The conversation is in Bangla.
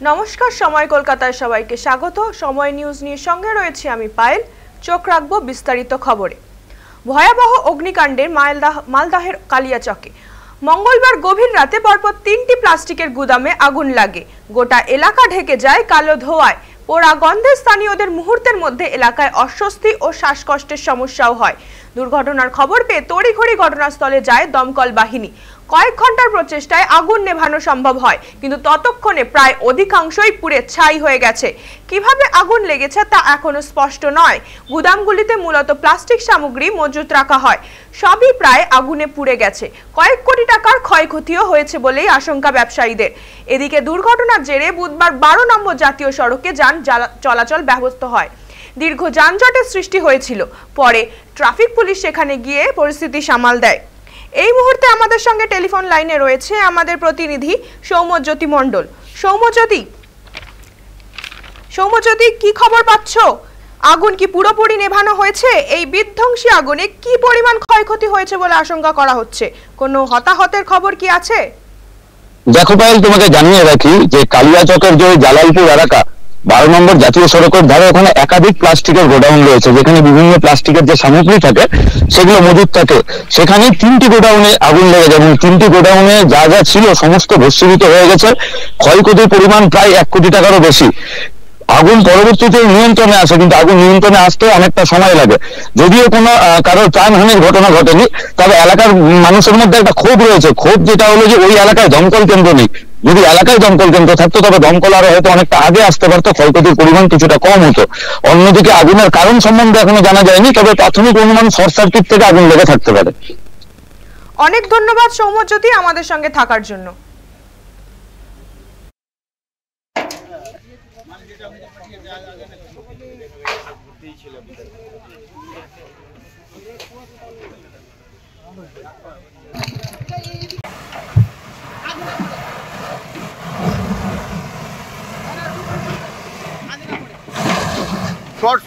নমস্কার, সময় কলকাতায় সবাইকে স্বাগত। সময় নিউজ নিয়ে সঙ্গে রয়েছে আমি পায়েল। চোখ রাখবো বিস্তারিত খবরে। ভয়াবহ অগ্নিকাণ্ডের মালদহের কালিয়াচকে মঙ্গলবার গভীর রাতে পরপর 3টি প্লাস্টিকের গুদামে আগুন লাগে। গোটা এলাকা ঢেকে যায় কালো ধোঁয়ায়। পোড়া গন্ধে স্থানীয়দের মুহূর্তের মধ্যে এলাকায় অস্বস্তি ও শ্বাসকষ্টের সমস্যাও হয়। দুর্ঘটনার খবর পেয়ে তড়িঘড়ি ঘটনাস্থলে যায় দমকল বাহিনী। কয়েক ঘন্টার প্রচেষ্টায় আগুন নেভানো সম্ভব হয়, কিন্তু ততক্ষণে প্রায় অধিকাংশই পুড়ে ছাই হয়ে গেছে। কিভাবে আগুন লেগেছে তা এখনো স্পষ্ট নয়। গুদামগুলিতে মূলত প্লাস্টিক সামগ্রী মজুত রাখা হয়, সবই প্রায় আগুনে পুড়ে গেছে। কয়েক কোটি টাকার ক্ষয়ক্ষতিও হয়েছে বলেই আশঙ্কা ব্যবসায়ীদের। এদিকে দুর্ঘটনার জেরে বুধবার 12 নম্বর জাতীয় সড়কে যান চলাচল ব্যাহত হয়। দীর্ঘ যানজটের সৃষ্টি হয়েছিল। পরে ট্রাফিক পুলিশ সেখানে গিয়ে পরিস্থিতি সামাল দেয়। এই মুহূর্তে আমাদের সঙ্গে টেলিফোন লাইনে রয়েছে আমাদের প্রতিনিধি সৌম্যজ্যোতি মণ্ডল। সৌম্যজ্যোতি, কি খবর পাচ্ছ? আগুন কি পুরোপুরি নেভানো হয়েছে? এই বিধ্বংসী আগুনে কি পরিমাণ ক্ষয়ক্ষতি হয়েছে বলে আশঙ্কা করা হচ্ছে? কোনো হতাহতের খবর কি আছে? দেখো পায়েল, তোমাকে জানিয়ে রাখি যে কালিয়াচকের যে জালালপুর এলাকা 12 নম্বর জাতীয় সড়কের ধারে ওখানে একাধিক প্লাস্টিকের গোডাউন রয়েছে, যেখানে বিভিন্ন প্লাস্টিকের যে সামগ্রী থাকে সেগুলো মজুত থাকে। সেখানে 3টি গোডাউনে আগুন লেগে যায় এবং 3টি গোডাউনে যা যা ছিল সমস্ত ভস্মীভূত হয়ে গেছে। ক্ষয়ক্ষতির পরিমাণ প্রায় 1 কোটি টাকারও বেশি। আগুন পরবর্তীতে নিয়ন্ত্রণে আসে, কিন্তু আগুন নিয়ন্ত্রণে আসতে অনেকটা সময় লাগে। যদিও কোনো কারোর প্রাণহানির ঘটনা ঘটেনি, তবে এলাকার মানুষের মধ্যে একটা ক্ষোভ রয়েছে। ক্ষোভ যেটা হলো যে ওই এলাকায় দমকল কেন্দ্র নেই। যদি এলাকায় দমকল কেন্দ্র থাকতো তবে দমকল আরো হয়তো অনেকটা আগে আসতে পারতো, ক্ষয়ক্ষতির পরিমাণ কিছুটা কম হতো। অন্যদিকে আগুনের কারণ সম্বন্ধে এখনো জানা যায়নি, তবে প্রাথমিক অনুমান শর্ট সার্কিট থেকে আগুন লেগে থাকতে পারে। অনেক ধন্যবাদ সৌম্যজ্যোতি আমাদের সঙ্গে থাকার জন্য। শর্ট